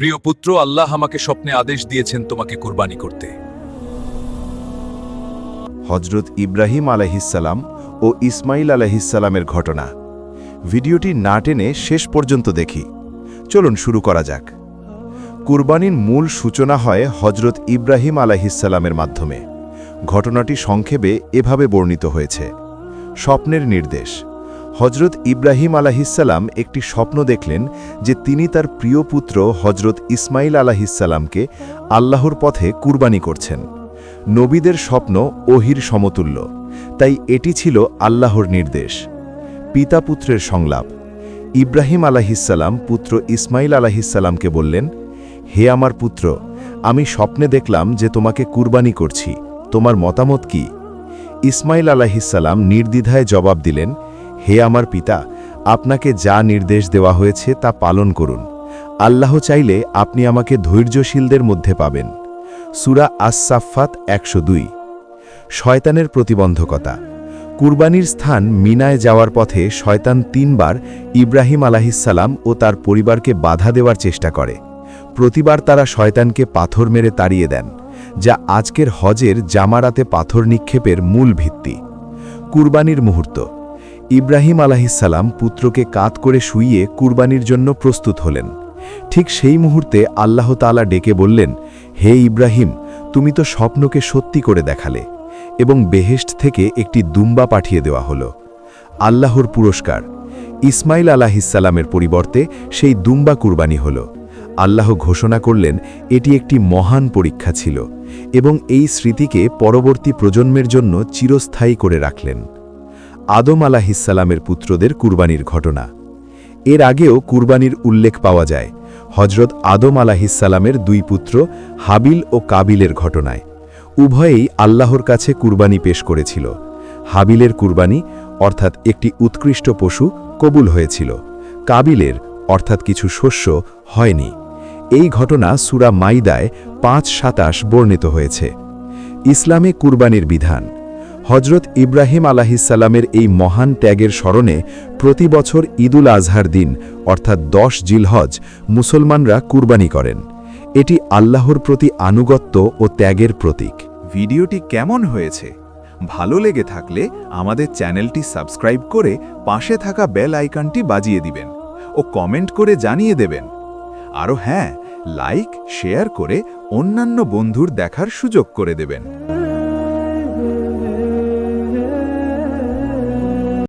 প্রিয় পুত্র, আল্লাহ আমাকে স্বপ্নে আদেশ দিয়েছেন তোমাকে কুরবানি করতে। হজরত ইব্রাহিম আলাইহিসসালাম ও ইসমাইল আলাইহিসসালামের ঘটনা। ভিডিওটি না টেনে শেষ পর্যন্ত দেখি। চলুন শুরু করা যাক। কুরবানির মূল সূচনা হয় হজরত ইব্রাহিম আলাইহিসসালামের মাধ্যমে। ঘটনাটি সংক্ষেপে এভাবে বর্ণিত হয়েছে। স্বপ্নের নির্দেশ। হজরত ইব্রাহিম আলাইহিসসালাম একটি স্বপ্ন দেখলেন যে তিনি তার প্রিয় পুত্র হজরত ইসমাইল আলাইহিসসালামকে আল্লাহর পথে কুরবানি করছেন। নবীদের স্বপ্ন ওহির সমতুল্য, তাই এটি ছিল আল্লাহর নির্দেশ। পিতা পুত্রের সংলাপ। ইব্রাহিম আলাইহিসসালাম পুত্র ইসমাইল আলাইহিসসালামকে বললেন, হে আমার পুত্র, আমি স্বপ্নে দেখলাম যে তোমাকে কুরবানি করছি, তোমার মতামত কি? ইসমাইল আলাইহিসসালাম নির্দ্বিধায় জবাব দিলেন, হে আমার পিতা, আপনাকে যা নির্দেশ দেওয়া হয়েছে তা পালন করুন। আল্লাহ চাইলে আপনি আমাকে ধৈর্যশীলদের মধ্যে পাবেন। সূরা আস-সাফফাত ১০২। শয়তানের প্রতিবন্ধকতা। কুরবানির স্থান মিনায় যাওয়ার পথে শয়তান ৩ বার ইব্রাহিম আলাইহিসসালাম ও তার পরিবারকে বাধা দেওয়ার চেষ্টা করে। প্রতিবার তারা শয়তানকে পাথর মেরে তাড়িয়ে দেন, যা আজকের হজের জামারাতে পাথর নিক্ষেপের মূল ভিত্তি। কুরবানির মুহূর্ত। ইব্রাহিম আলাইহিসসালাম পুত্রকে কাত করে শুইয়ে কুরবানির জন্য প্রস্তুত হলেন। ঠিক সেই মুহূর্তে আল্লাহ তাআলা ডেকে বললেন, হে ইব্রাহিম, তুমি তো স্বপ্নকে সত্যি করে দেখালে, এবং বেহেশত থেকে একটি দুম্বা পাঠিয়ে দেওয়া হলো। আল্লাহর পুরস্কার। ইসমাইল আলাইহিসসালামের পরিবর্তে সেই দুম্বা কুরবানি হল। আল্লাহ ঘোষণা করলেন এটি একটি মহান পরীক্ষা ছিল, এবং এই স্মৃতিকে পরবর্তী প্রজন্মের জন্য চিরস্থায়ী করে রাখলেন। আদম আলাইহিসসালামের পুত্রদের কুরবানির ঘটনা। এর আগেও কুরবানির উল্লেখ পাওয়া যায় হজরত আদম আলাইহিসসালামের 2 পুত্র হাবিল ও কাবিলের ঘটনায়। উভয়েই আল্লাহর কাছে কুরবানি পেশ করেছিল। হাবিলের কুরবানি অর্থাৎ একটি উৎকৃষ্ট পশু কবুল হয়েছিল। কাবিলের অর্থাৎ কিছু শস্য হয়নি। এই ঘটনা সূরা মাইদায় ৫:২৭ বর্ণিত হয়েছে। ইসলামে কুরবানির বিধান। হজরত ইব্রাহিম আলাইহিসসালামের এই মহান ত্যাগের স্মরণে প্রতি বছর ঈদুল আজহার দিন অর্থাৎ 10 জিলহজ মুসলমানরা কুরবানি করেন। এটি আল্লাহর প্রতি আনুগত্য ও ত্যাগের প্রতীক। ভিডিওটি কেমন হয়েছে? ভালো লেগে থাকলে আমাদের চ্যানেলটি সাবস্ক্রাইব করে পাশে থাকা বেল আইকনটি বাজিয়ে দিবেন ও কমেন্ট করে জানিয়ে দেবেন। আরও হ্যাঁ, লাইক শেয়ার করে অন্যান্য বন্ধুর দেখার সুযোগ করে দেবেন।